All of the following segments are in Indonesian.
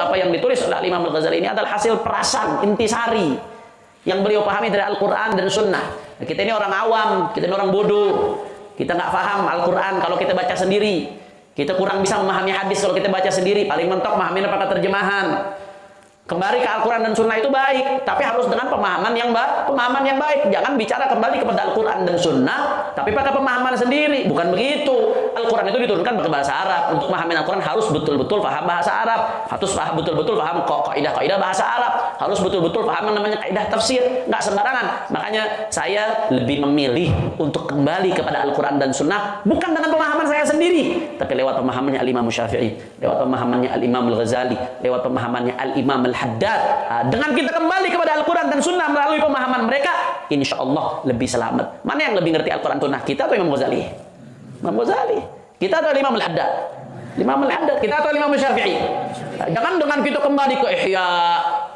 apa yang ditulis oleh Imam Al-Ghazali ini adalah hasil perasan, intisari yang beliau pahami dari Al-Quran dan Sunnah. Nah, kita ini orang awam, kita ini orang bodoh, kita nggak paham Al-Quran kalau kita baca sendiri, kita kurang bisa memahami hadis kalau kita baca sendiri, paling mentok memahami pakai terjemahan. Kembali ke Al-Quran dan Sunnah itu baik, tapi harus dengan pemahaman yang baik. Jangan bicara kembali kepada Al-Quran dan Sunnah, tapi pakai pemahaman sendiri. Bukan begitu. Al-Quran itu diturunkan pakai bahasa Arab. Untuk memahami Al-Quran harus betul-betul paham bahasa Arab. Harus betul-betul paham kaidah-kaidah bahasa Arab. Harus betul-betul paham yang namanya kaidah tafsir. Nggak sembarangan. Makanya saya lebih memilih untuk kembali kepada Al-Quran dan Sunnah, bukan dengan pemahaman saya sendiri, tapi lewat pemahamannya Al-Imam Syafi'i, lewat pemahamannya Al-Imam Al-Ghazali, lewat pemahamannya Al-Imam Al-Haddad. Dengan kita kembali kepada Al-Quran dan Sunnah melalui pemahaman mereka, insya Allah lebih selamat. Mana yang lebih ngerti Al-Quran Sunnah, kita atau Imam Ghazali? Imam Ghazali. Kita atau Imam Al-Haddad? Imam Al-Haddad. Kita atau Imam Syafi'i? Jangan dengan kita kembali ke Ihya,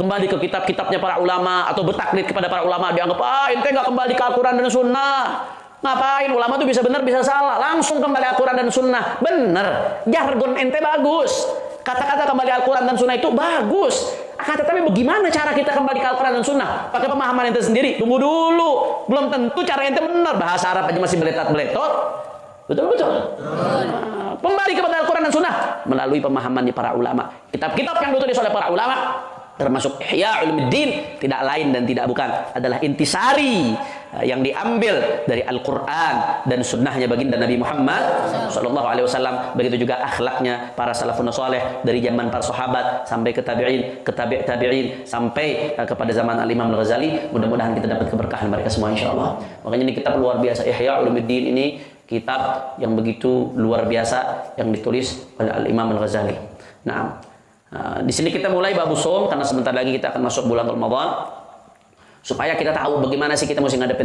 kembali ke kitab-kitabnya para ulama, atau bertaklid kepada para ulama, dianggap ente nggak kembali ke Al-Quran dan Sunnah. Ngapain? Ulama tuh bisa benar bisa salah. Langsung kembali Al-Quran dan Sunnah. Bener. Jargon ente bagus. Kata-kata kembali Al-Quran dan Sunnah itu bagus. Tapi bagaimana cara kita kembali ke Al-Quran dan Sunnah? Pakai pemahaman ente sendiri. Tunggu dulu. Belum tentu cara ente benar. Bahasa Arab aja masih beletot-beletot. Betul-betul. Kembali kepada Al-Quran dan Sunnah melalui pemahamannya para ulama. Kitab-kitab yang ditulis oleh para ulama, termasuk Ihya Ulumuddin, tidak lain dan tidak bukan adalah intisari yang diambil dari Al-Quran dan Sunnahnya baginda Nabi Muhammad SAW. Begitu juga akhlaknya para salafun saleh dari zaman para sahabat sampai ke tabi'in, ke tabi'in sampai kepada zaman Al-Imam Al-Ghazali. Mudah-mudahan kita dapat keberkahan mereka semua insyaallah. Makanya ini kitab luar biasa, Ihya Ulumuddin ini kitab yang begitu luar biasa yang ditulis oleh Al-Imam Al-Ghazali. Nah, di sini kita mulai bab shaum karena sebentar lagi kita akan masuk bulan Ramadan, supaya kita tahu bagaimana sih kita mesti ngadepin